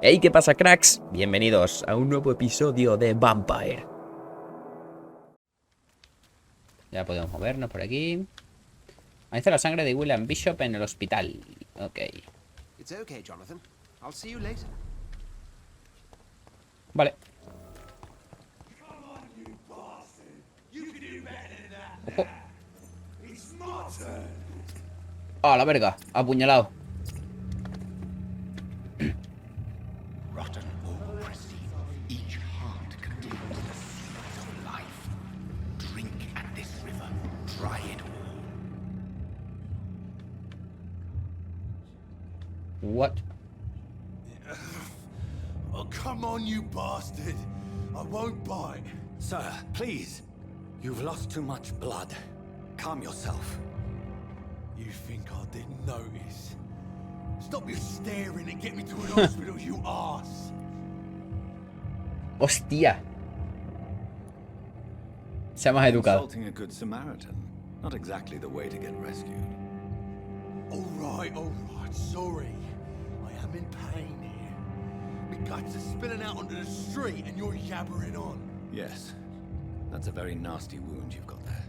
Hey, ¿qué pasa, cracks? Bienvenidos a un nuevo episodio de Vampire. Ya podemos movernos por aquí. Analiza la sangre de William Bishop en el hospital. Ok. Vale. Ojo. ¡Ah, la verga! Apuñalado. What? Oh, come on, you bastard. I won't bite. Sir, please. You've lost too much blood. Calm yourself. You think I didn't notice? Stop your staring and get me to an hospital, you arse. Hostia. Sea más educado. Insulting a good Samaritan. Not exactly the way to get rescued. All right, sorry. I am in pain here. My guts are spilling out onto the street and you're yabbering on. Yes. That's a very nasty wound you've got there.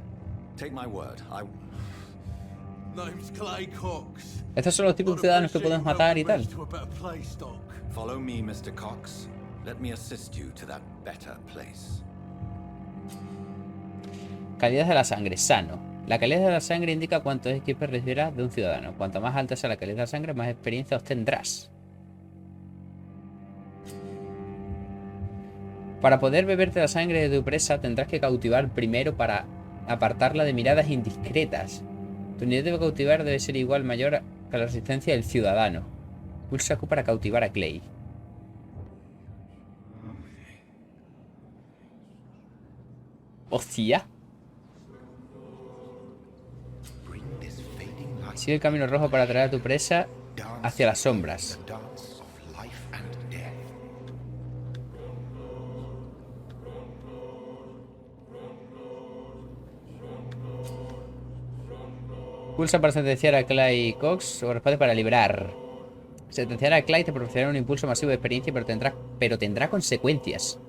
Take my word, Name's Clay Cox. Estos son los tipos de ciudadanos que podemos matar y tal. Follow me, Mr. Cox. Let me assist you to that better place. Calidad de la sangre, sano. La calidad de la sangre indica cuánto XP recibirás de un ciudadano. Cuanto más alta sea la calidad de la sangre, más experiencia obtendrás. Para poder beberte la sangre de tu presa, tendrás que cautivar primero para apartarla de miradas indiscretas. Tu nivel de cautivar debe ser igual mayor que la resistencia del ciudadano. Pulsa Q para cautivar a Clay. ¡Hostia! Sigue el camino rojo para traer a tu presa hacia las sombras. Pulsa para sentenciar a Clay Cox o responde para librar. Sentenciar a Clay te proporcionará un impulso masivo de experiencia, pero tendrá consecuencias.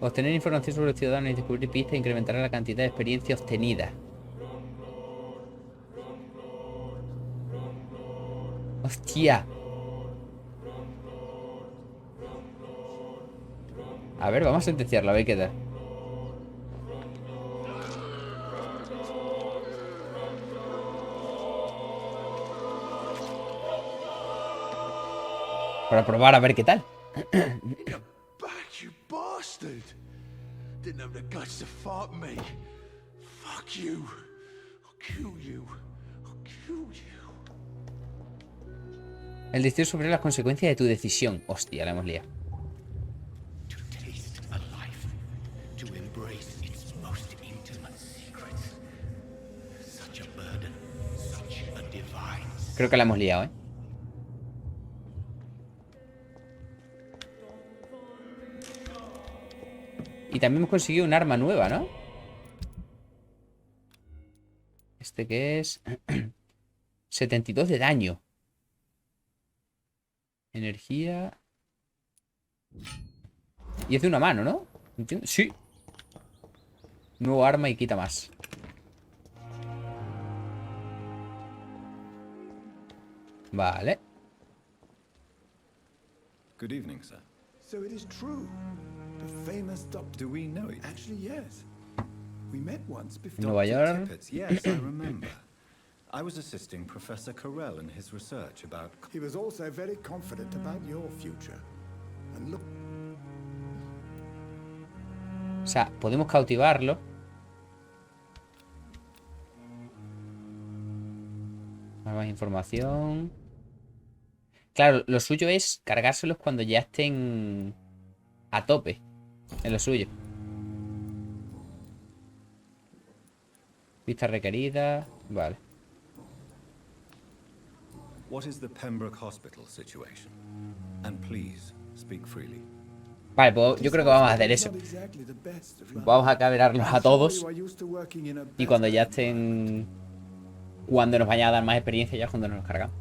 Obtener información sobre el ciudadano y descubrir pistas incrementará la cantidad de experiencia obtenida. ¡Hostia! A ver, vamos a sentenciarlo, a ver qué tal. Para probar a ver qué tal. Back, you bastard. Didn't have the guts to fuck me. Fuck you. I'll kill you. I'll kill you. El destino sufrirá las consecuencias de tu decisión. Hostia, la hemos liado. Creo que la hemos liado, ¿eh? Y también hemos conseguido un arma nueva, ¿no? ¿Este qué es? 72 de daño. Energía. Y es de una mano, ¿no? ¿Entiendes? Sí. Nuevo arma y quita más. Vale. Good evening, sir. So it is true. The famous Dr. Do we know it? Actually, yes. We met once before. Nueva York. Tippett, yes, I remember. I was assisting Professor Carell in his research about... He was also very confident about your future. And look... O sea, podemos cautivarlo. Más información. Claro, lo suyo es cargárselos cuando ya estén a tope. Es lo suyo. Vista requerida. Vale. What is the Pembroke Hospital situation? And please, speak freely. Vale, pues yo creo que vamos a hacer eso. Vamos a caberarlos a todos. Y cuando ya estén... Cuando nos vaya a dar más experiencia, ya es cuando nos cargamos.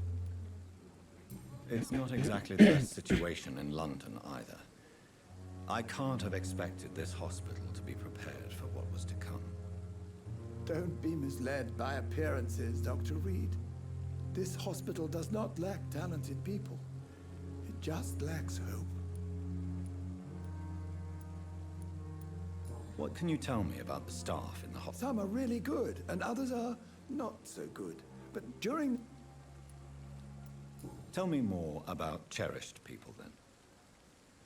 It's not exactly the best situation in London either. I can't have expected this hospital to be prepared for what was to come. Don't be misled by appearances, Dr. Reed. This hospital does not lack talented people. It just lacks hope. What can you tell me about the staff in the hospital? Some are really good, and others are not so good. But during... Tell me more about cherished people then.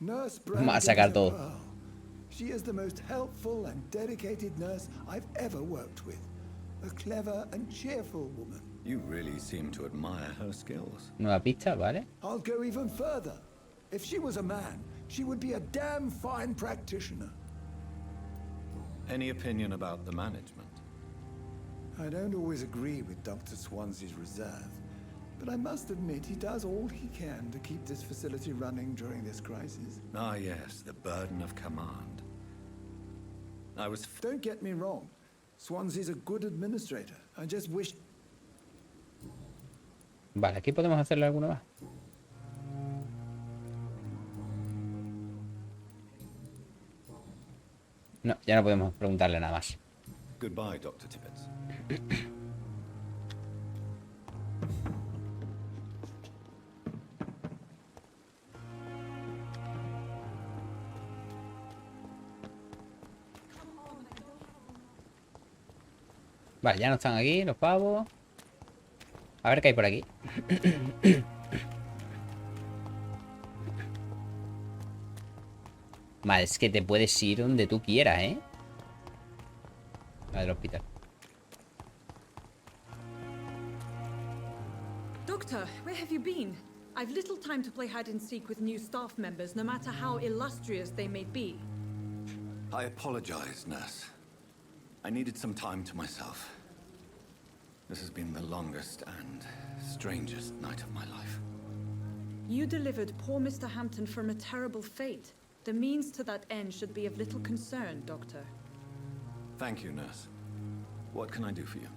Nurse Vamos a Brandon sacar is a todo. pearl. She is the most helpful and dedicated nurse I've ever worked with. A clever and cheerful woman. You really seem to admire her skills. Nueva pista, ¿vale? I'll go even further. If she was a man, she would be a damn fine practitioner. Any opinion about the management? I don't always agree with Dr. Swansea's reserve, but I must admit he does all he can to keep this facility running during this crisis. Ah yes, the burden of command. Don't get me wrong. Swansea's a good administrator. I just wish... Vale, aquí podemos hacerle alguna más. No, ya no podemos preguntarle nada más. Goodbye, Dr. Tibbets. Vale, ya no están aquí los pavos. A ver qué hay por aquí. Vale, es que te puedes ir donde tú quieras, ¿eh? Al hospital. Doctor, where have you been? I've little time to play hide and seek with new staff members, no matter how illustrious they may be. I apologize, nurse. I needed some time to myself. This has been the longest and strangest night of my life. You delivered poor Mr. Hampton from a terrible fate. The means to that end should be of little concern, Doctor. Thank you, nurse. What can I do for you?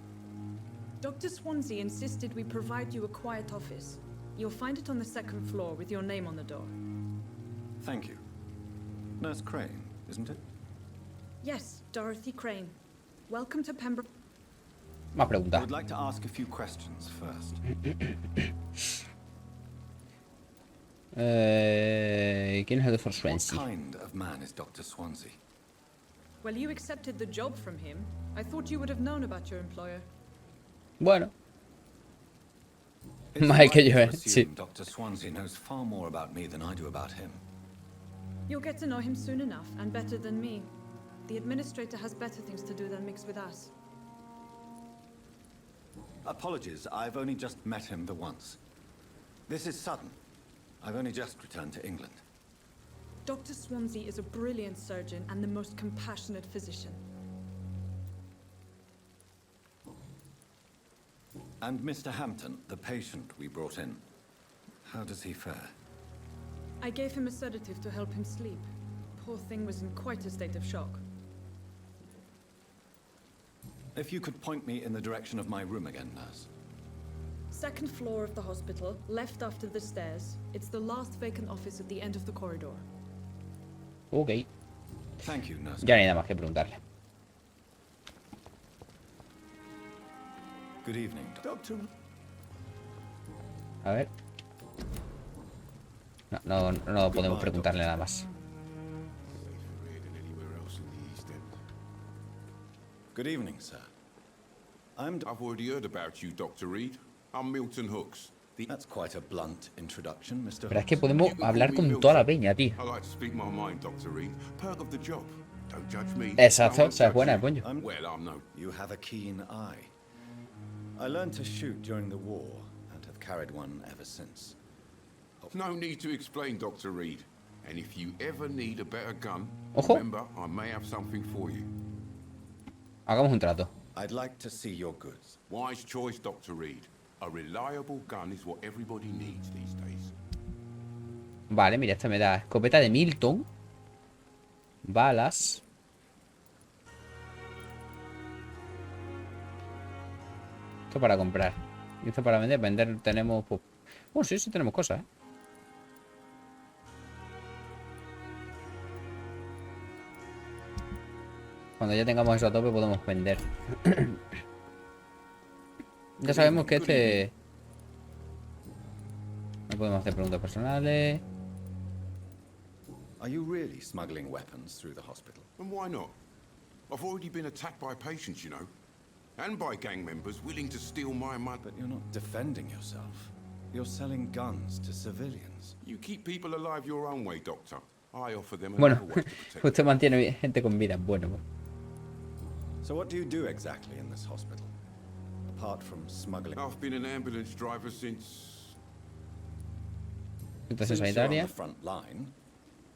Dr. Swansea insisted we provide you a quiet office. You'll find it on the second floor with your name on the door. Thank you. Nurse Crane, isn't it? Yes, Dorothy Crane. Welcome to Pembroke. Más I preguntas. would like to ask a few questions first. ¿Quién es el Dr. What Swansea? kind of man is Dr. Swansea? Well, you accepted the job from him. I thought you would have known about your employer. Bueno, It's Mal que right yo, to ¿eh? assume Sí. Dr. Swansea knows far more about me than I do about him. You'll get to know him soon enough, and better than me. The administrator has better things to do than mix with us. Apologies, I've only just met him the once. This is sudden. I've only just returned to England. Dr. Swansea is a brilliant surgeon and the most compassionate physician. And Mr. Hampton, the patient we brought in, how does he fare? I gave him a sedative to help him sleep. Poor thing was in quite a state of shock. If you could point me in the direction of my room again, nurse. Second floor of the hospital, left after the stairs. It's the last vacant office at the end of the corridor. ok. Thank you, nurse. Ya no hay nada más que preguntarle. Good evening, Doctor, A ver. No podemos preguntarle nada más. Good evening, sir. I've already heard about you, Dr. Reed. I'm Milton Hooks. That's quite a blunt introduction, Mr. Pero es que Hooks. podemos hablar con toda la peña, tío. I like to speak my mind, Dr. Reed. Perk of the job. Don't judge me. Exacto, No one o sea, es judge buena, you. el coño. Well, I'm no. You have a keen eye. I learned to shoot during the war and have carried one ever since. No need to explain, Dr. Reed. And if you ever need a better gun, Ojo. remember, I may have something for you. Hagamos un trato. I'd like to see your goods. Wise choice, Dr. Reed. A reliable gun is what everybody needs these days. Vale, mira, esta me da escopeta de Milton. Balas. Esto para comprar. Y esto para vender. Vender tenemos... Pues... Bueno, sí tenemos cosas, ¿eh? Cuando ya tengamos eso a tope podemos vender. Ya sabemos que este... No podemos hacer preguntas personales. Are you really smuggling weapons through the hospital? And why not? I've already been attacked by patients, you know. And by gang members willing to steal my money. But you're not defending yourself. You're selling guns to civilians. You keep people alive your own way, Doctor. I offer them Bueno, another way to protect usted mantiene gente con vida. Bueno. So what do you do exactly in this hospital? Apart from smuggling. I've been an ambulance driver since... Situación Since you're on sanitaria. the front line,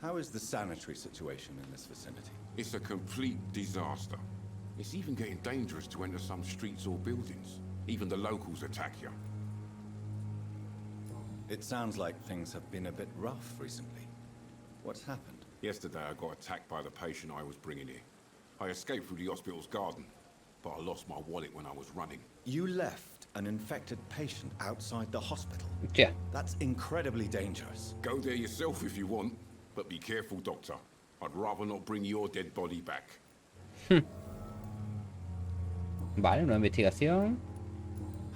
how is the sanitary situation in this vicinity? It's a complete disaster. It's even getting dangerous to enter some streets or buildings. Even the locals attack you. It sounds like things have been a bit rough recently. What's happened? Yesterday I got attacked by the patient I was bringing here. I escaped through the hospital's garden, but I lost my wallet when I was running. You left an infected patient outside the hospital? Yeah. That's incredibly dangerous. Go there yourself if you want, but be careful, Doctor. I'd rather not bring your dead body back. Vale, una investigación.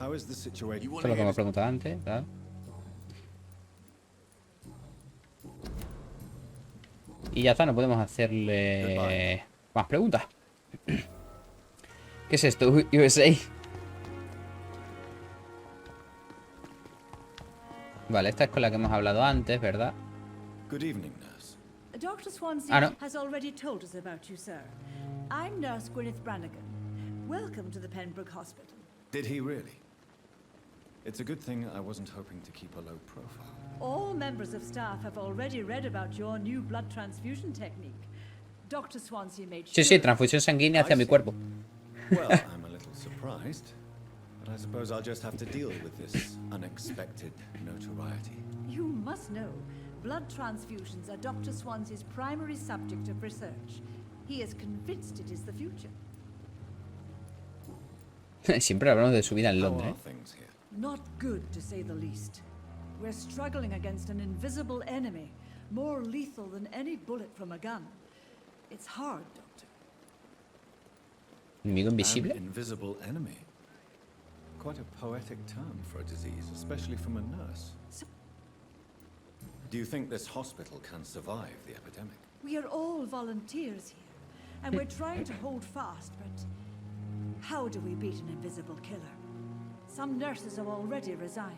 How is the situation? You want Esto es lo to que hear hemos preguntado antes, ¿verdad? Y ya está, no podemos hacerle más preguntas. ¿Qué es esto? USA. Vale, esta es con la que hemos hablado antes, ¿verdad? Good evening, nurse. Dr. Swansea no. has already told us about you, sir. I'm Nurse Gwyneth Brannigan. Welcome to the Pembroke Hospital. Did he really? It's a good thing I wasn't hoping to keep a low profile. All members of staff have already read about your new blood transfusion technique. Dr. Swansea made Sí, sure... sí, transfusión sanguínea hacia mi cuerpo. Well, I'm a little surprised, but I suppose I'll just have to deal with this unexpected notoriety. You must know, blood transfusions are Dr. Swansea's primary subject of research. He is convinced it is the future. Siempre hablamos de su vida en How Londres, are ¿eh? things here? Not good, to say the least. We're struggling against an invisible enemy, more lethal than any bullet from a gun. It's hard, Doctor. ¿Enemigo An invisible? invisible enemy. Quite a poetic term for a disease, especially from a nurse. Do you think this hospital can survive the epidemic? We are all volunteers here, and we're trying to hold fast, but how do we beat an invisible killer? Some nurses have already resigned.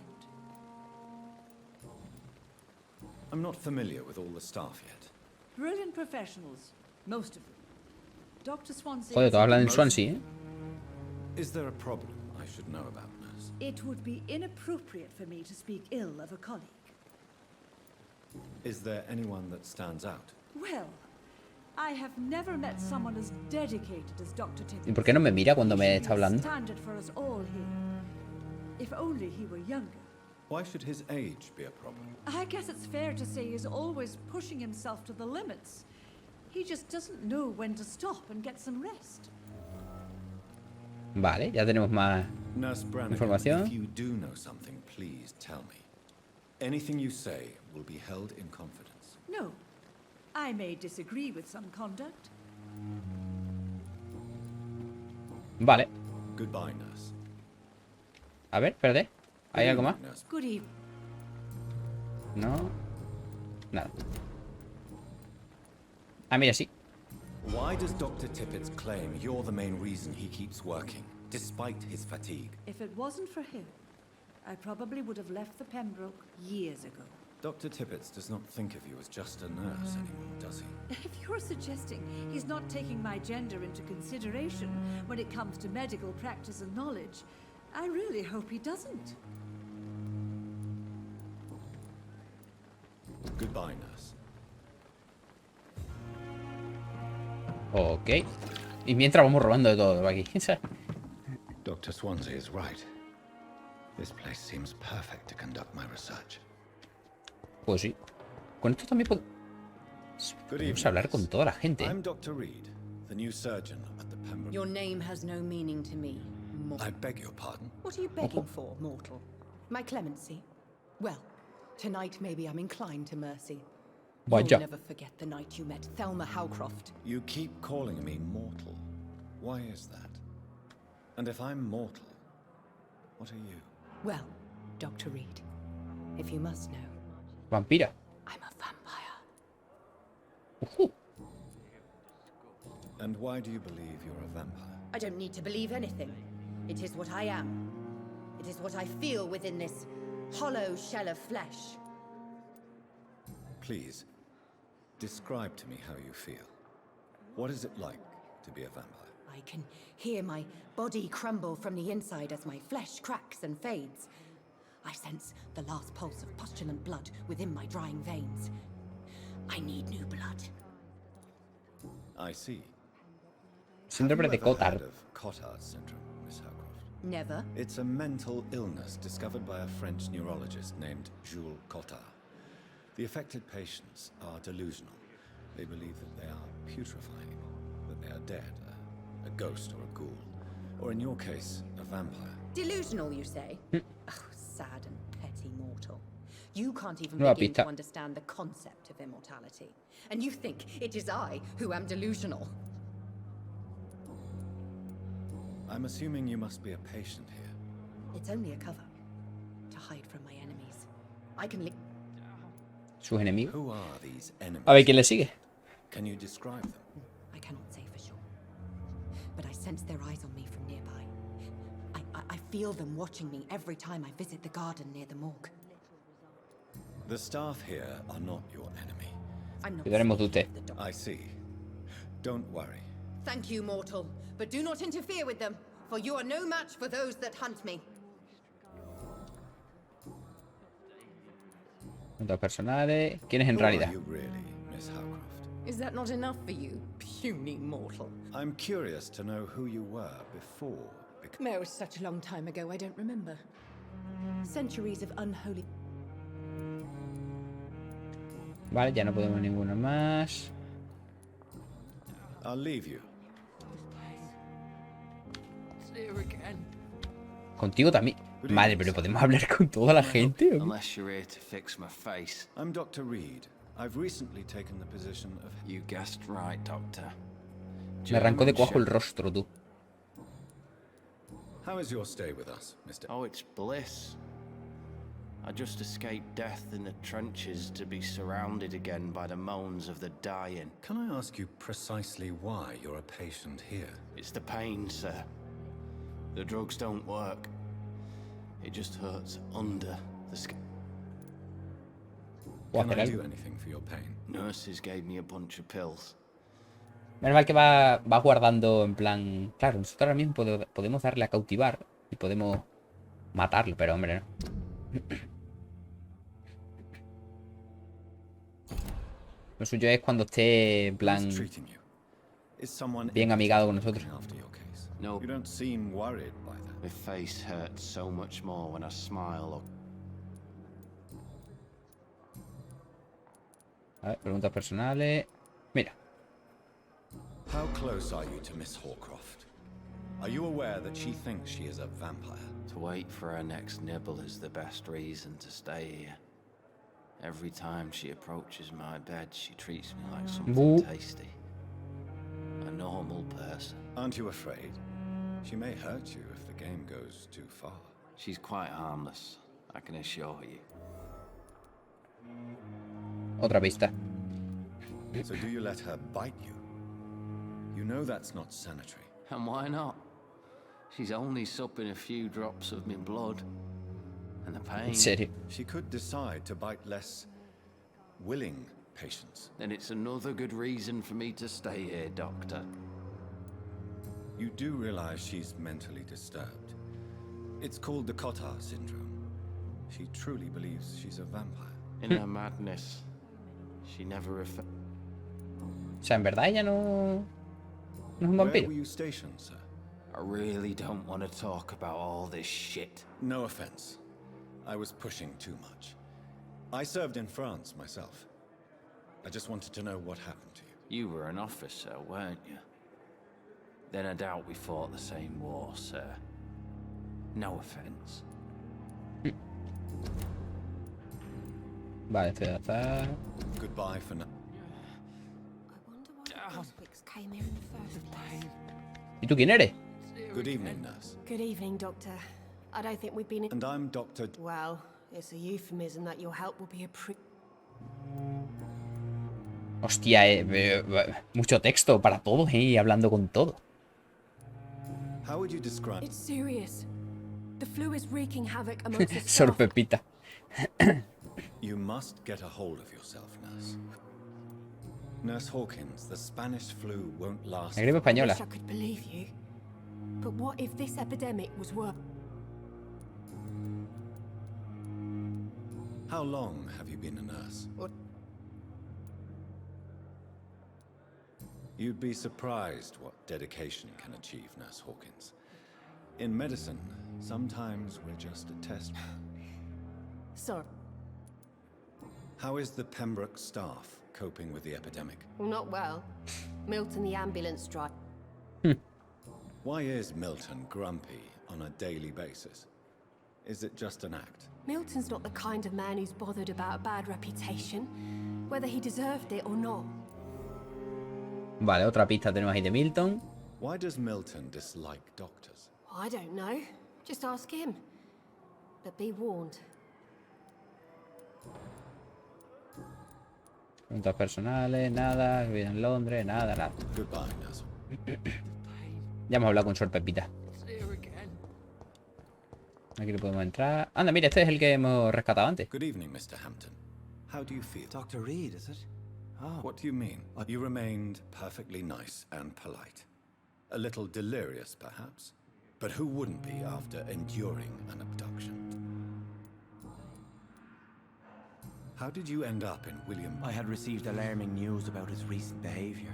I'm not familiar with all the staff yet. Brilliant professionals, most of them. Dr. Swansea... Joder, todos hablan en Swansea, ¿eh? Is there a problem I should know about, nurse? It would be inappropriate for me to speak ill of a colleague. Is there anyone that stands out? Well, I have never met someone as dedicated as Dr. Tibbets. ¿Y por qué no me mira cuando me está hablando? Standard for us all here. If only he were younger. Why should his age be a problem? I guess it's fair to say he's always pushing himself to the limits. He just doesn't know when to stop and get some rest. Vale, ya tenemos más Nurse Brannigan, información. if you do know something, please tell me. Anything you say will be held in confidence. No, I may disagree with some conduct. Vale. Goodbye, nurse. A ver, espérate. ¿Hay Good algo más? evening, nurse. Good evening. No. Nada. Ah, mira, sí. Why does Dr. Tippett claim you're the main reason he keeps working, despite his fatigue? If it wasn't for him, I probably would have left the Pembroke years ago. Dr. Tippett does not think of you as just a nurse anymore, does he? If you're suggesting he's not taking my gender into consideration when it comes to medical practice and knowledge, I really hope he doesn't. Goodbye, nurse. Ok. Y mientras vamos robando de todo aquí. Dr. Swansea is right. This place seems perfect to conduct my research. Pues sí. Con esto también Good podemos evening, hablar nurse. con toda la gente. I'm Dr. Reed, the new surgeon at the Pembroke. Your name has no meaning to me, mortal. I beg your pardon. What are you begging for, mortal? My clemency? Well, tonight maybe I'm inclined to mercy. You'll Vaya. never forget the night you met Thelma Howcroft. You keep calling me mortal. Why is that? And if I'm mortal, what are you? Well, Dr. Reed, if you must know, Vampira. I'm a vampire. And why do you believe you're a vampire? I don't need to believe anything. It is what I am. It is what I feel within this hollow shell of flesh. Please, describe to me how you feel. What is it like to be a vampire? I can hear my body crumble from the inside as my flesh cracks and fades. I sense the last pulse of postulant blood within my drying veins. I need new blood. I see. Síndrome Have de you ever Cotard. heard of Cotard syndrome, Miss Howcroft? Never. It's a mental illness discovered by a French neurologist named Jules Cotard. The affected patients are delusional. They believe that they are putrefying, that they are dead, a ghost or a ghoul, or in your case, a vampire. Delusional, you say? Oh, sad and petty mortal. You can't even Nueva begin pista. to understand the concept of immortality. And you think it is I who am delusional. I'm assuming you must be a patient here. It's only a cover to hide from my enemies. I can link. Sus enemigos. Who are these enemies? A ver quién le sigue. Can you describe them? I cannot say for sure, but I sense their eyes on me from nearby. I feel them watching me every time I visit the garden near the morgue. The staff here are not your enemy. I'm not. Cuidaremos de usted. speaking of the doc- I see. Don't worry. Thank you, mortal, but do not interfere with them, for you are no match for those that hunt me. Puntos personales. ¿Quién es en Who are realidad? you really, Miss Howcroft? Is that not enough for you, puny mortal? I'm curious to know who you were before. It was such a long time ago, I don't remember. Centuries of unholy. Vale, ya no podemos ninguno más. I'll leave you. Contigo también. Madre, pero podemos hablar con toda la gente. ¿O qué? Unless you're here to fix my face. I'm Dr. Reed. I've recently taken the position of... You guessed right, Doctor. Me arrancó de German cuajo el Shepherd. rostro, tú. How is your stay with us, Mr. Oh, it's bliss. I just escaped death in the trenches to be surrounded again by the moans of the dying. Can I ask you precisely why you're a patient here? It's the pain, sir. The drugs don't work. It just hurts under the skin. Voy a Can hacer I algo. do anything for your pain? Nurses gave me a bunch of pills. Menos mal que va guardando en plan... Claro, nosotros ahora mismo podemos darle a cautivar y podemos matarlo, pero hombre, no. Lo suyo es cuando esté en plan Who's treating you? Is someone bien in amigado con particular nosotros. looking after your case? No. You don't seem worried by that. My face hurts so much more when I smile or... A ver, preguntas personales. Mira, How close are you to Miss Hawcroft? Are you aware that she thinks she is a vampire? To wait for her next nibble is the best reason to stay here. Every time she approaches my bed, she treats me like something Boo. tasty. A normal person. Aren't you afraid? She may hurt you if the game goes too far. She's quite harmless, I can assure you. otra pista. So do you let her bite you? You know that's not sanitary. And why not? She's only supping a few drops of me blood. And the pain, En serio. She could decide to bite less willing patients. then it's another good reason for me to stay here, Doctor. You do realize she's mentally disturbed. It's called the Cotard syndrome. She truly believes she's a vampire. In her madness, she never referred. O sea, en verdad ella no es un Where vampiro. were you stationed, sir? I really don't want to talk about all this shit. No offense. I was pushing too much. I served in France myself. I just wanted to know what happened to you. You were an officer, weren't you? Then I doubt we fought the same war, sir. No offense. Vale, esto ya está. Goodbye for now. ¿Y tú quién eres? Good evening, nurse. Good evening, Doctor. I don't think we've been in... And I'm Dr. Well, it's a euphemism that your help will be Hostia, mucho texto para todos, y hablando con todo. How would you describe... It's serious. The flu is wreaking havoc amongst the Sor staff. Pepita. You must get a hold of yourself, nurse. Nurse Hawkins, the Spanish flu won't last... La gripe I española. wish I could believe you. But what if this epidemic was worse? How long have you been a nurse? What? You'd be surprised what dedication can achieve, Nurse Hawkins. In medicine, sometimes we're just a test. Sorry. How is the Pembroke staff coping with the epidemic? Well, not well. Milton, the ambulance driver. Why is Milton grumpy on a daily basis? Is it just an act? Milton's not the kind of man who's bothered about a bad reputation, whether he deserved it or not. Vale, otra pista tenemos ahí de Milton. Why does Milton dislike doctors? I don't know. Just ask him. But be warned. Preguntas personales, nada. Vida en Londres, nada, nada. Goodbye, nurse. Ya hemos hablado con Sor Pepita. Aquí le podemos entrar. Anda, mira, este es el que hemos rescatado antes. Good evening, Mr. Hampton. How do you feel? Dr. Reed, is it? Oh. What do you mean? You remained perfectly nice and polite. A little delirious, perhaps. But who wouldn't be after enduring an abduction? How did you end up in William... I had received alarming news about his recent behavior.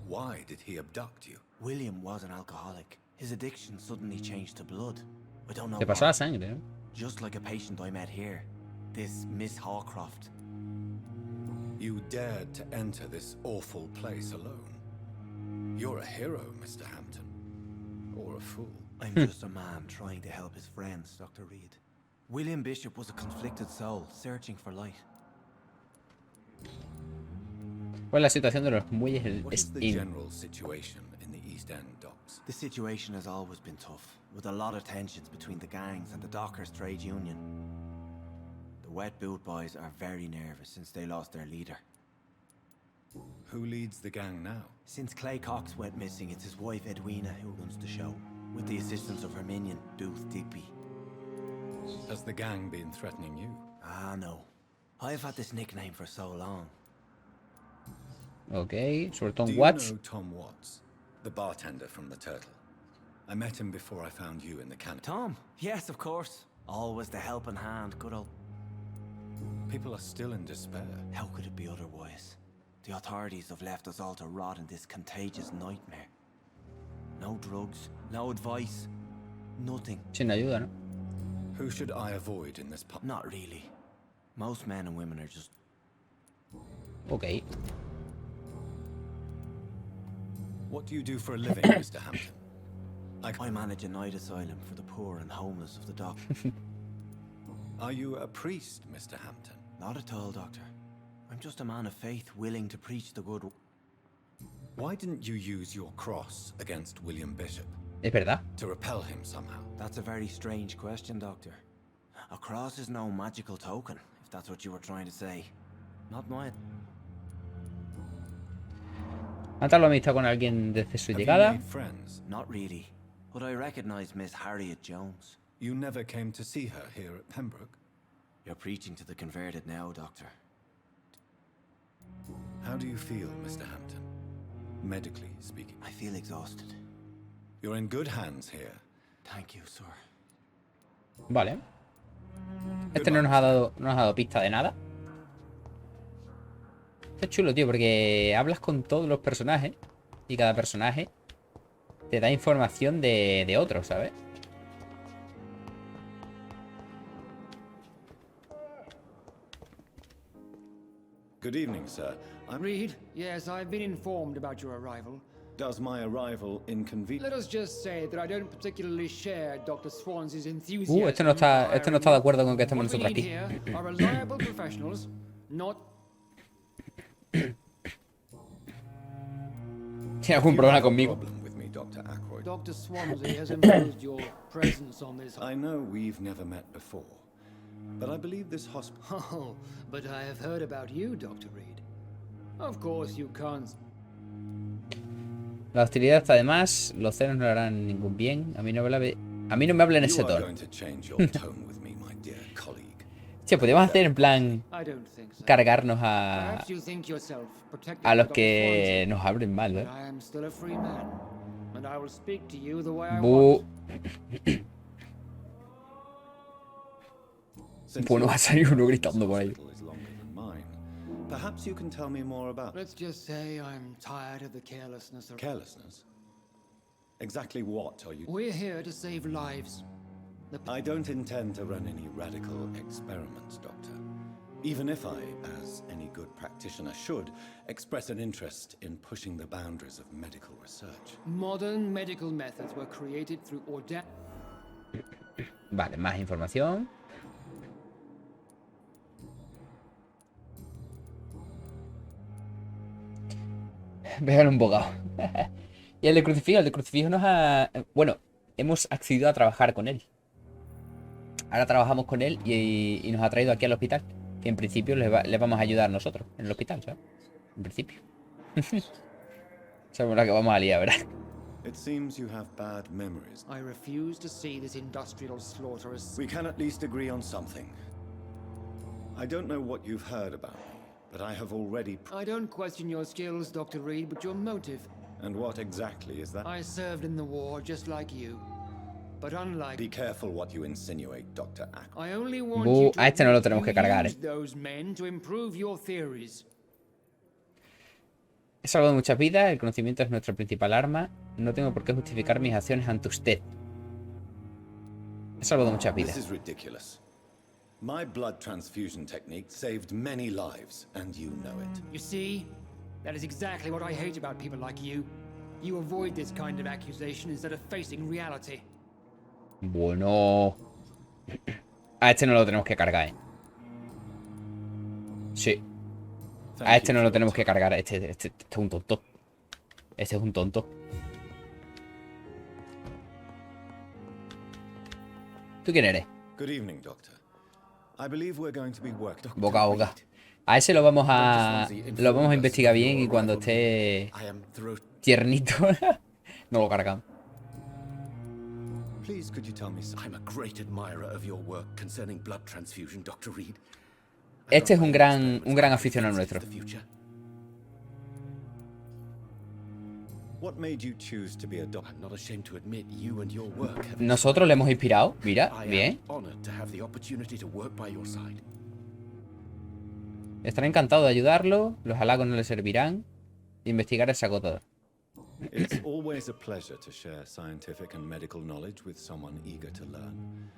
Why did he abduct you? William was an alcoholic. His addiction suddenly changed to blood. I don't know Te pasó la sangre, ¿no? Just like a patient I met here. This Miss Hawcroft. You dared to enter this awful place alone. You're a hero, Mr. Hampton. Or a fool. I'm just a man trying to help his friends, Dr. Reed. William Bishop was a conflicted soul, searching for light. ¿Cuál es la situación de los muelles del What is the Steam? general situation in the East End docks? The situation has always been tough, with a lot of tensions between the gangs and the Dockers trade union. The Wet Boot Boys are very nervous since they lost their leader. Who leads the gang now? Since Clay Cox went missing, it's his wife Edwina who runs the show, with the assistance of her minion, Booth Digby. Has the gang been threatening you? Ah, no. I've had this nickname for so long. Ok, sobre Tom Do you Watts. know Tom Watts, the bartender from the Turtle? I met him before I found you in the cannon. Tom? Yes, of course. Always the helping hand, good old... People are still in despair. How could it be otherwise? The authorities have left us all to rot in this contagious nightmare. No drugs, no advice, nothing. Sin ayuda, ¿no? Who should I avoid in this pub? Not really. Most men and women are just... Ok. What do you do for a living, Mr. Hampton? I manage a night asylum for the poor and homeless of the dock. Are you a priest, Mr. Hampton? Not at all, Doctor. I'm just a man of faith, willing to preach the good... Why didn't you use your cross against William Bishop? Es verdad. To repel him somehow? That's a very strange question, Doctor. A cross is no magical token, if that's what you were trying to say. Not mine. ¿Ha entrado amistad con alguien desde su Have you llegada? made friends? Not really. But I recognize Miss Harriet Jones. You never came to see her here at Pembroke? You're preaching to the converted now, Doctor. How do you feel, Mr. Hampton? Medically speaking. I feel exhausted. You're in good hands here. Thank you, sir. Vale. Este no nos ha dado pista de nada. Esto es chulo, tío, porque hablas con todos los personajes y cada personaje te da información de otro, ¿sabes? Good evening, sir. Reed, yes, I've been informed about your arrival. Does my arrival inconvenience? Let us just say that I don't particularly share Dr. Swansea's enthusiasm. Este no está de acuerdo con que estemos What we nosotros need aquí. here are reliable professionals, not. ¿Tiene algún problema conmigo? Dr. Swansea has imposed your presence on this. I know we've never met before, but I believe this hospital. Oh, but I have heard about you, Dr. Reed. Of course you can't. La hostilidad está de más, los celos no le harán ningún bien. A mí no me hablen ese tono. Che, podríamos hacer en plan cargarnos a los que nos hablen mal, ¿eh? Pues no va a salir uno gritando por ahí. Perhaps you can tell me more about. Let's just say I'm tired of the carelessness of. Carelessness? Exactly what are you? We're here to save lives. I don't intend to run any radical experiments, Doctor. Even if I, as any good practitioner should, express an interest in pushing the boundaries of medical research. Modern medical methods were created through Vale, más información. Vean un bogado. Y el de crucifijo nos ha... Bueno, hemos accedido a trabajar con él. Ahora trabajamos con él y nos ha traído aquí al hospital. Que en principio le vamos a ayudar nosotros en el hospital, ¿sabes? En principio. Sabemos la que vamos a liar, ¿verdad? It seems you have bad memories. I refuse to see this industrial slaughter as... We can at least agree on something. I don't know what you've heard about me, but I have already... I don't question your skills, Dr. Reed, but your motive. And what exactly is that? I served in the war just like you. But unlike... Be careful what you insinuate, Dr. Ack. I only want you to a este no lo tenemos que cargar, use those men to improve your theories. He salvado muchas vidas, el conocimiento es nuestra principal arma. No tengo por qué justificar mis acciones ante usted. He salvado muchas vidas. This is ridiculous. My blood transfusion technique saved many lives, and you know it. You see? That is exactly what I hate about people like you. You avoid this kind of accusation instead of facing reality. Bueno... A este no lo tenemos que cargar, ¿eh? Sí. A este no lo tenemos que cargar. Este es un tonto. Este es un tonto. ¿Tú quién eres? Good evening, Doctor. I believe we're going to be working. Boca a boca. A ese lo vamos a investigar bien y cuando esté tiernito no lo cargamos. Please, could you tell me? I'm a great admirer of your work concerning blood transfusion, Dr. Reed. Este es un gran aficionado nuestro. What made you choose to be a doctor? I'm not ashamed to admit you and your work. Nosotros le hemos inspirado. Mira, bien. Honored to have the opportunity to work by your side. Estará encantado de ayudarlo. Los halagos no le servirán. Investigar es agotador. It's always a pleasure to share scientific and medical knowledge with someone eager to learn.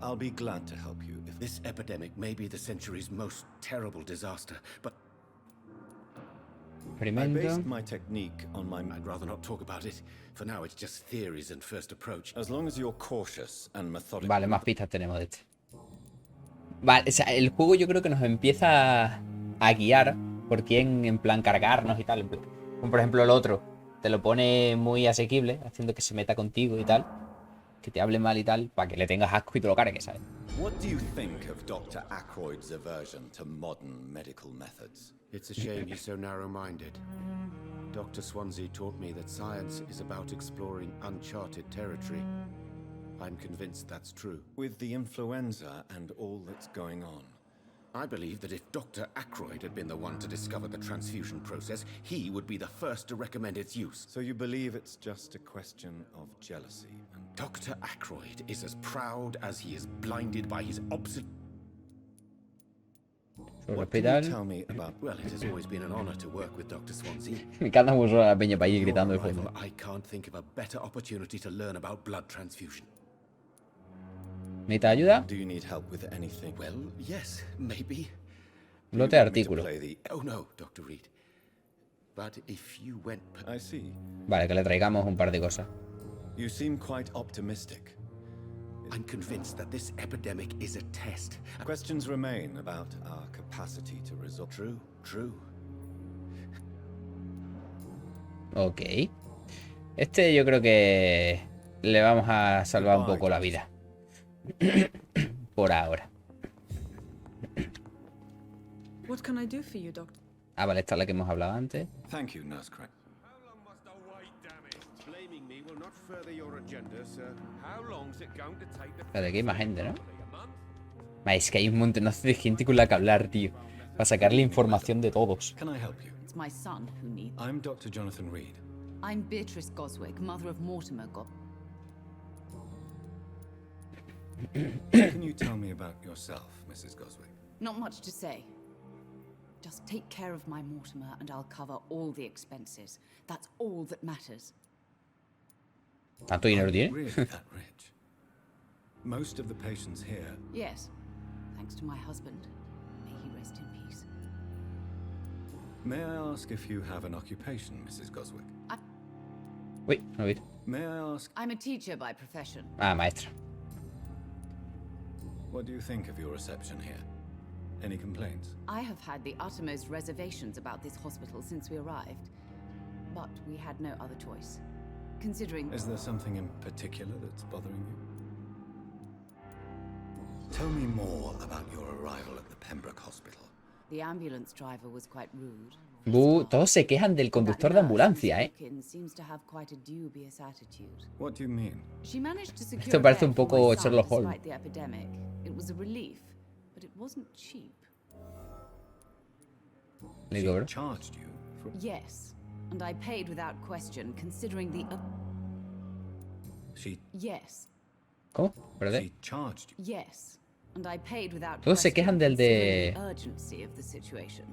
I'll be glad to help you. If this epidemic may be the century's most terrible disaster, but I based my technique on my... I'd rather not talk about it. For now, it's just theories and first approach. As long as you're cautious and methodical. Vale, más pistas tenemos de este. Vale, o sea, el juego yo creo que nos empieza a guiar por quién, en plan, cargarnos y tal. Como por ejemplo el otro. Te lo pone muy asequible, haciendo que se meta contigo y tal. Que te hable mal y tal, para que le tengas asco y te lo cargues, ¿sabes? What do you think of Dr. Ackroyd's aversion to modern medical methods? It's a shame he's so narrow-minded. Dr. Swansea taught me that science is about exploring uncharted territory. I'm convinced that's true. With the influenza and all that's going on, I believe that if Dr. Ackroyd had been the one to discover the transfusion process, he would be the first to recommend its use. So you believe it's just a question of jealousy? And Dr. Ackroyd is as proud as he is blinded by his obstinate... What can you tell me about... Well, it has always been an honor to work with Dr. Swansea. Me encanta mucho la peña para ir gritando de fondo. I can't think of a better opportunity to learn about blood transfusion. ¿Necesitas ayuda? Do you need help with anything? Well, yes, maybe. Lote de artículos. Oh no, Dr. Reed. but if you went... I see. Vale, que le traigamos un par de cosas. You seem quite optimistic. I'm convinced that this epidemic is a test. Questions remain about our capacity to resolve. True, true. Ok. Este yo creo que le vamos a salvar un poco la vida. Por ahora. What can I do for you, doctor? Ah, vale, esta es la que hemos hablado antes. Thank you, Nurse Craig. How long must I wait, damn it? Blaming me will not further your agenda, sir. How long's it going to take the... Espérate, que hay más gente, ¿no? Es que hay un montonazo de gente con la que hablar, tío. Para sacarle información de todos. Can I help you? It's my son who needs... I'm Dr. Jonathan Reed. I'm Beatrice Goswick, mother of Mortimer Can you tell me about yourself, Mrs. Goswick? Not much to say. Just take care of my Mortimer and I'll cover all the expenses. That's all that matters. ¿Tanto dinero tiene? Really that rich? Most of the patients here... Yes, thanks to my husband. May he rest in peace. May I ask if you have an occupation, Mrs. Goswick? Uy, no vi. May I ask... I'm a teacher by profession. Ah, maestra. What do you think of your reception here? Any complaints? I have had the uttermost reservations about this hospital since we arrived. But we had no other choice. Considering... Is there something in particular that's bothering you? Tell me more about your arrival at the Pembroke Hospital. The ambulance driver was quite rude. Todos se quejan del conductor de ambulancia, ¿eh? Seems to have quite a dubious attitude. What do you mean? She managed to secure Esto parece un bed for poco my son Sherlock Holmes. despite the epidemic. It was a relief, but it wasn't cheap. Le digo, bro. Charged you for... Yes, and I paid without question, considering the... She... Yes. ¿Cómo? ¿Verdad? She charged you. Yes, and I paid without Todos se question, quejan del de... considering the urgency of the situation.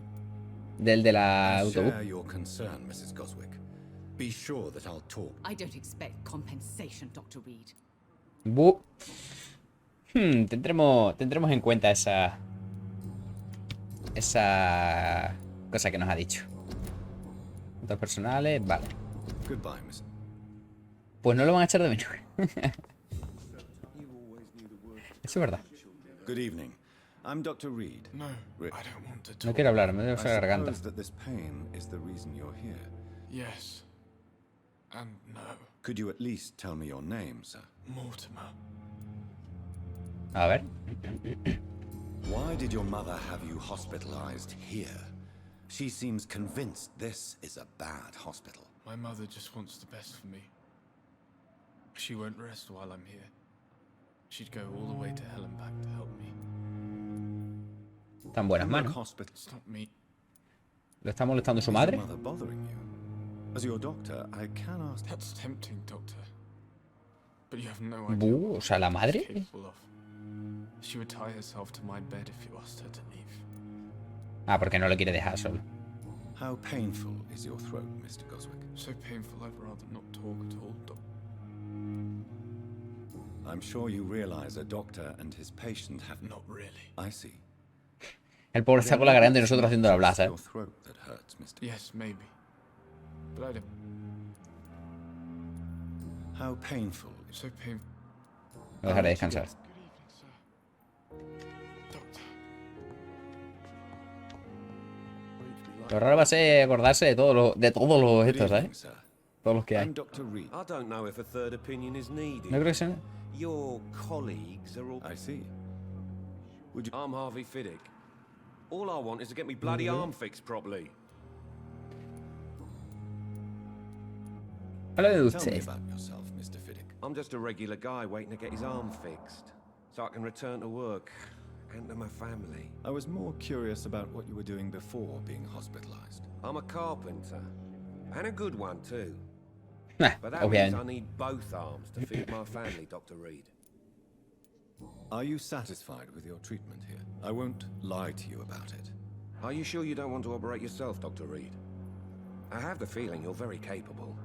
Del de la I autobús. share your concern, Mrs. Goswick. Be sure that I'll talk. I don't expect compensation, Dr. Reed. Tendremos en cuenta esa cosa que nos ha dicho. Datos personales, vale. Goodbye, Miss. Pues no lo van a echar de menos. Eso es verdad. Good evening. I'm Dr. Reed. No, I don't want to talk. No quiero hablar, me duele la garganta. I suppose that this pain is the reason you're here. Yes. And no. Could you at least tell me your name, sir? Mortimer. A ver. Why did your mother have you hospitalized here? She seems convinced this is a bad hospital. My mother just wants the best for me. She won't rest while I'm here. She'd go all the way to hell and back to help me. Tan buenas manos. It's not me. ¿Le está molestando su madre? Is your mother bothering you? As your doctor, I can ask... That's tempting, Doctor. But you have no idea O sea, la what madre. she's capable of. She would tie herself to my bed if you asked her to leave. Ah, porque no lo quiere dejar solo. How painful is your throat, Mr. Goswick? So painful I'd rather not talk at all, Doctor. I'm sure you realize a doctor and his patient have... Not really. I see. El pobre está con la garganta y nosotros haciendo la blasa, ¿eh? Your throat that hurts, Mr. Yes, maybe. But I don't... How painful... So painful. Lo dejaré descansar. Good evening, sir. Doctor. Lo raro va a ser acordarse de todos los Good estos, evening, ¿sabes? sir. Todos los que hay. I'm Dr. Reed. I don't know if a third opinion is needed. No creo que sean... Your colleagues are all... I see. Would you... I'm Harvey Fiddick. All I want is to get me bloody arm fixed properly. Habla de Tell me usted. about yourself, Mr. Fiddick. I'm just a regular guy waiting to get his arm fixed, so I can return to work and to my family. I was more curious about what you were doing before being hospitalized. I'm a carpenter, and a good one too. Nah, But that means I obviamente. need both arms to feed my family, Dr. Reed. Are you satisfied with your treatment here? I won't lie to you about it. Are you sure you don't want to operate yourself, Dr. Reed? I have the feeling you're very capable.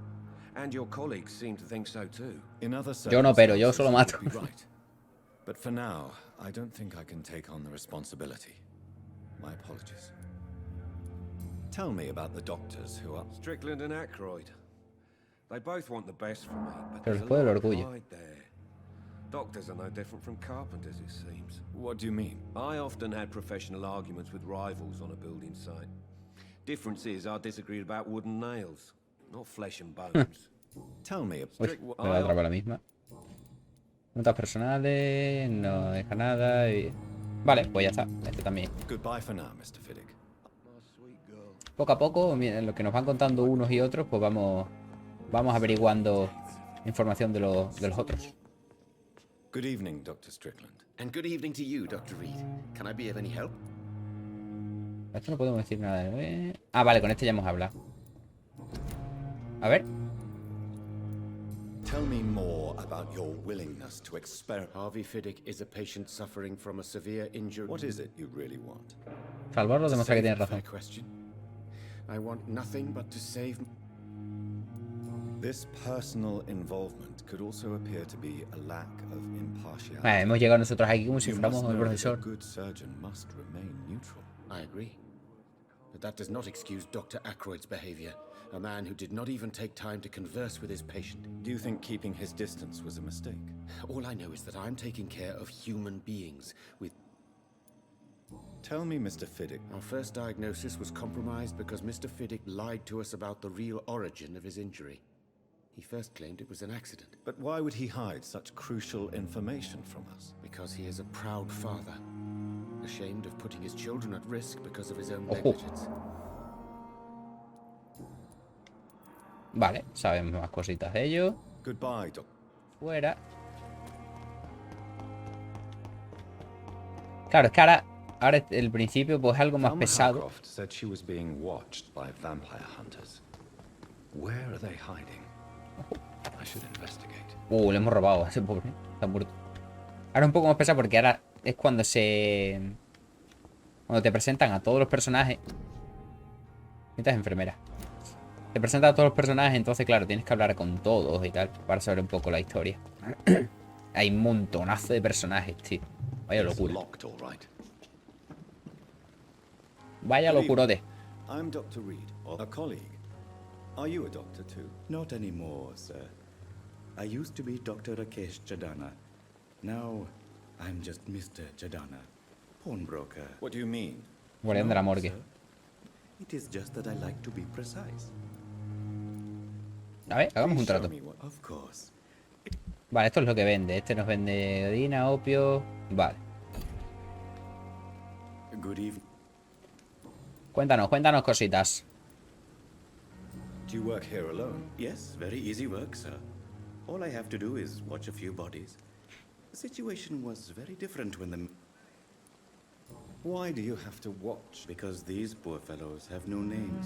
And your colleagues seem to think so too. In other Yo no, pero yo circumstances, solo you mato. would be right. But for now, I don't think I can take on the responsibility. My apologies. Tell me about the doctors who are... Strickland and Aykroyd. They both want the best for me, but Pero there's a después del lot of orgullo. pride there. Doctors are no different from carpenters, it seems. What do you mean? I often had professional arguments with rivals on a building site. Difference is, I disagreed about wooden nails, not flesh and bones. Tell me... Uy, me va a atrapar la misma. Notas personales, no deja nada y... Vale, pues ya está. Este también. Goodbye for now, Mr. Fiddick. Poco a poco, en lo que nos van contando unos y otros, pues vamos averiguando información de los otros. Good evening, Dr. Strickland. And good evening to you, Dr. Reed. Can I be of any help? Esto no podemos decir nada, ¿eh? Ah, vale, con este ya hemos hablado. A ver. Tell me more about your willingness to experiment. Harvey Fiddick is a patient suffering from a severe injury. What is it you really want? Salvarlo demuestra que tienes razón. I want nothing but to save. This personal involvement could also appear to be a lack of impartiality. Hemos llegado nosotros aquí como si You fuéramos must el know that profesor. a good surgeon must remain neutral. I agree. But that does not excuse Dr. Aykroyd's behavior. A man who did not even take time to converse with his patient. Do you think keeping his distance was a mistake? All I know is that I'm taking care of human beings with... Tell me, Mr. Fiddick. Our first diagnosis was compromised because Mr. Fiddick lied to us about the real origin of his injury. He first claimed it was an accident. But why would he hide such crucial information from us? Because he is a proud father, ashamed of putting his children at risk because of his own negligence. Vale, sabemos más cositas de ello. Goodbye, Doc. Fuera. Claro, es que ahora el principio pues es algo más pesado. Said she was being watched by vampire hunters. Where are they hiding? I should investigate. Le hemos robado a ese pobre. Está muerto. Ahora es un poco más pesado porque ahora es cuando cuando te presentan a todos los personajes. Esta es enfermera. Te presentan a todos los personajes, entonces claro, tienes que hablar con todos y tal, para saber un poco la historia. Hay un montonazo de personajes, tío. Vaya locura. Vaya locurote. I'm Dr. Reed, a colleague. Are you a doctor too? Not anymore, sir. I used to be Dr. Rakesh Chadana. Now, I'm just Mr. Chadana, pawnbroker. What do you mean? Guardián de la morgue. Sir. It is just that I like to be precise. A ver, hagamos un trato. Of course. Vale, esto es lo que vende. Este nos vende heroína, opio. Vale. Good evening. Cuéntanos cositas. Do you work here alone? Yes, very easy work, sir. All I have to do is watch a few bodies. The situation was very different when the... Why do you have to watch? Because these poor fellows have no names.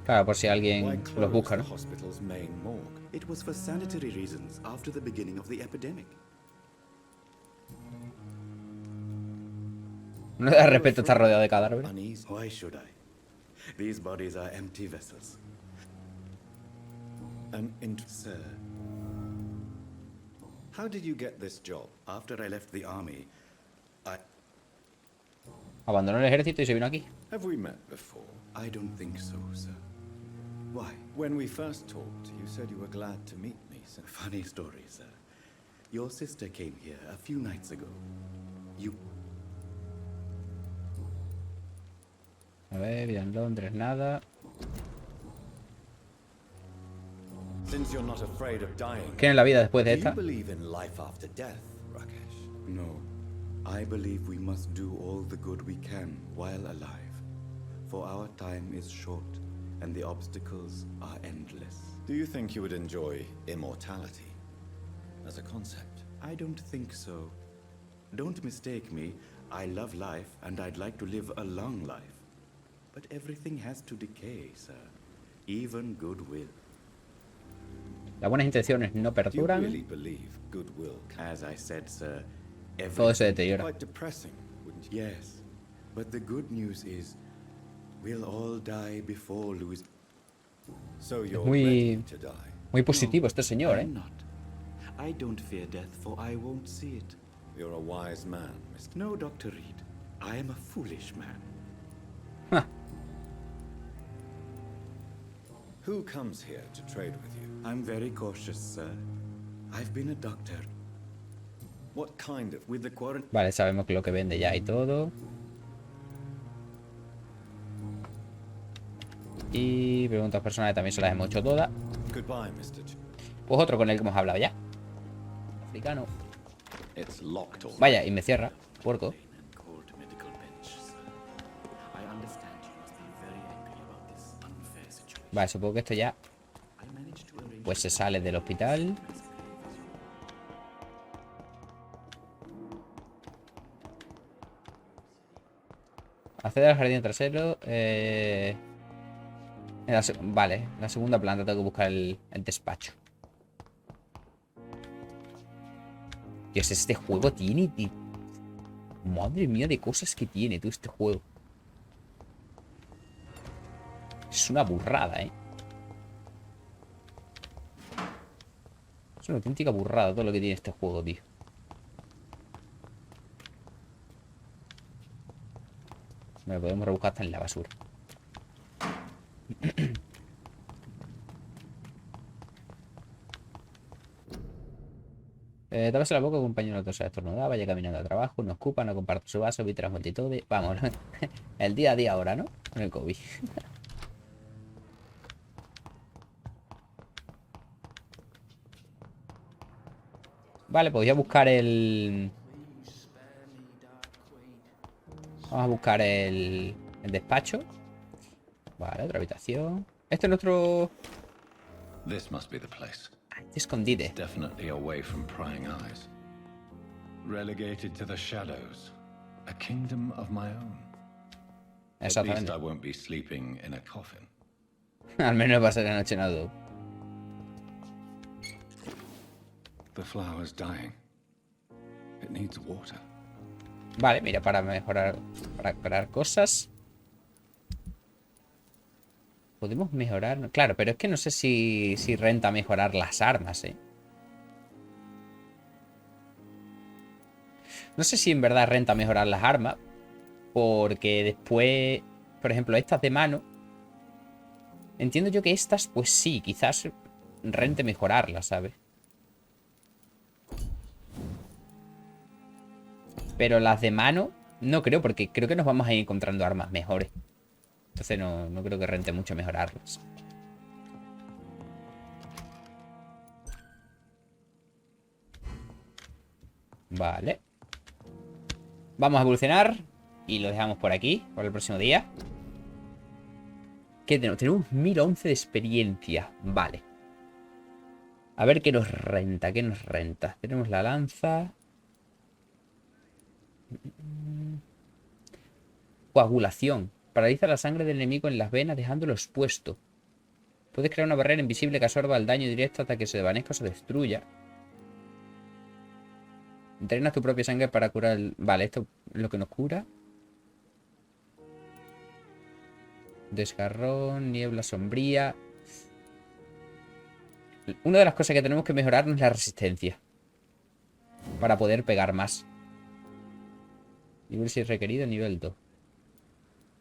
Claro, por si alguien los busca, ¿no? The hospital's main morgue. It was for sanitary reasons after the beginning of the epidemic. No le da respeto estar rodeado de cadáveres. Uneasy. Why should I? These bodies are empty vessels. Sir, how did you get this job? After I left the army, Abandonó el ejército y se vino aquí. Have we met before? I don't think so, sir. Why? When we first talked, you said you were glad to meet me, sir. Funny story, sir. Your sister came here a few nights ago. A ver, vida en Londres, nada. Since you're not afraid of dying, ¿Qué en la vida después de esta? do you believe in life after death, Rakesh? No. I believe we must do all the good we can while alive. For our time is short, and the obstacles are endless. Do you think you would enjoy immortality as a concept? I don't think so. Don't mistake me. I love life, and I'd like to live a long life. But everything has to decay, sir. Even goodwill. Las buenas intenciones no perduran. Do you really believe goodwill can... As I said, sir, todo se deteriora. Quite depressing, wouldn't you? Yes, but the good news is, we'll all die before losing. So you're ready to die. Muy positivo este señor, I'm not. I don't fear death, for I won't see it. You're a wise man, Mr. No, Dr. Reed. I am a foolish man. Who comes here to trade with you? I'm very cautious, sir. I've been a doctor. What kind of... With the quarantine... Vale, sabemos lo que vende ya y todo. Y preguntas personales también se las hemos hecho todas. Goodbye, Mr. Pues otro con el que hemos hablado ya. Africano. It's locked already. Vaya, y me cierra. Puerco. Vale, supongo que esto ya pues se sale del hospital. Acceder al jardín trasero. Vale, en la segunda planta tengo que buscar el despacho. Dios, este juego tiene... Madre mía de cosas que tiene tú este juego. Es una burrada, ¿eh? Es una auténtica burrada todo lo que tiene este juego, tío. Me lo podemos rebuscar hasta en la basura. Tápase la boca con un pañuelo tosa estornudada, vaya caminando al trabajo, no ocupa, no comparte su vaso, evita las multitudes. Vamos, el día a día ahora, ¿no? Con el COVID. Vale, pues voy a buscar el... Vamos a buscar el despacho. Vale, otra habitación. Este es nuestro... This must be the place. Escondite. It's definitely away from prying eyes. Relegated to the shadows. A kingdom of my own. At least I won't be sleeping in a coffin. Al menos pasar la noche en algo. The flower's dying. It needs water. Vale, mira, para mejorar, para crear cosas. Podemos mejorar... Claro, pero es que no sé si renta mejorar las armas, ¿eh? No sé si en verdad renta mejorar las armas. Porque después... Por ejemplo, estas de mano. Entiendo yo que estas, pues sí, quizás rente mejorarlas, ¿sabes? Pero las de mano no creo, porque creo que nos vamos a ir encontrando armas mejores. Entonces no creo que rente mucho mejorarlas. Vale. Vamos a evolucionar. Y lo dejamos por aquí, para el próximo día. ¿Qué tenemos? Tenemos 1011 de experiencia. Vale. A ver qué nos renta, qué nos renta. Tenemos la lanza. Coagulación. Paraliza la sangre del enemigo en las venas dejándolo expuesto. Puedes crear una barrera invisible que absorba el daño directo hasta que se desvanezca o se destruya. Drenas tu propia sangre para curar el... Vale, esto es lo que nos cura. Desgarrón, niebla sombría. Una de las cosas que tenemos que mejorar es la resistencia. Para poder pegar más. Nivel 6 requerido, nivel 2.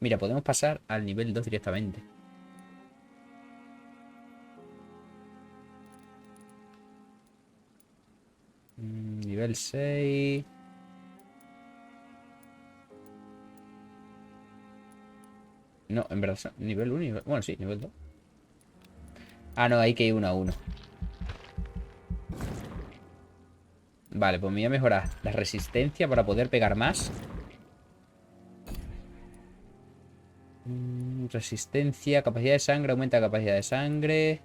Mira, podemos pasar al nivel 2 directamente. Nivel 6. No, en verdad, nivel 1 nivel... Bueno, sí, nivel 2. Ah, no, hay que ir 1 a 1. Vale, pues me voy a mejorar la resistencia para poder pegar más. Resistencia, capacidad de sangre, aumenta la capacidad de sangre.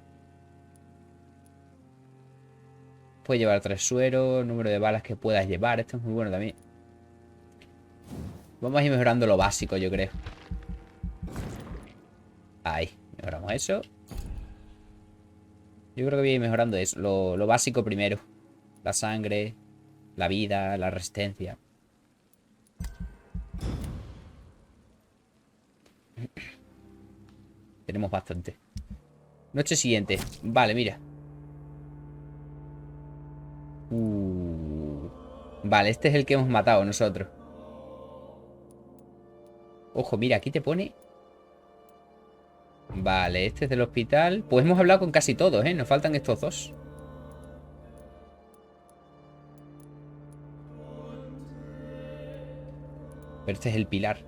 Puedes llevar 3 sueros, número de balas que puedas llevar. Esto es muy bueno también. Vamos a ir mejorando lo básico, yo creo. Ahí, mejoramos eso. Yo creo que voy a ir mejorando eso, lo básico primero. La sangre, la vida, la resistencia. Tenemos bastante. Noche siguiente. Vale, mira. Vale, este es el que hemos matado nosotros. Ojo, mira, aquí te pone Vale, este es del hospital. Pues hemos hablado con casi todos, ¿eh? Nos faltan estos dos. Pero este es el pilar.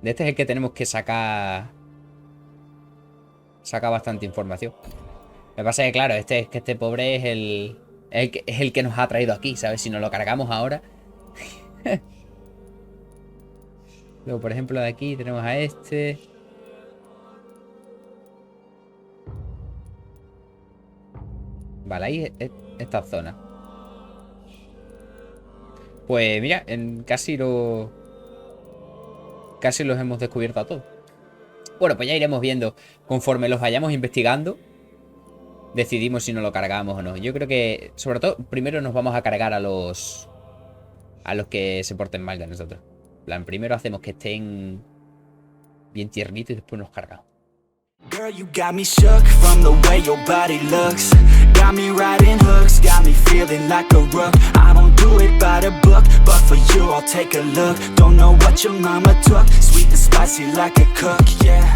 De este es el que tenemos que sacar... Saca bastante información. Lo que pasa es que, claro, este pobre es el que nos ha traído aquí, ¿sabes? Si nos lo cargamos ahora... Luego, por ejemplo, de aquí tenemos a este... Vale, ahí es esta zona. Pues mira, casi los hemos descubierto a todos. Bueno, pues ya iremos viendo. Conforme los vayamos investigando, decidimos si nos lo cargamos o no. Yo creo que, sobre todo, primero nos vamos a cargar a los que se porten mal de nosotros. En plan, primero hacemos que estén bien tiernitos y después nos cargamos. Girl, you got me shook from the way your body looks. Got me riding hooks, got me feeling like a rook. I don't do it by the book, but for you I'll take a look. Don't know what your mama took, sweet and spicy like a cook, yeah.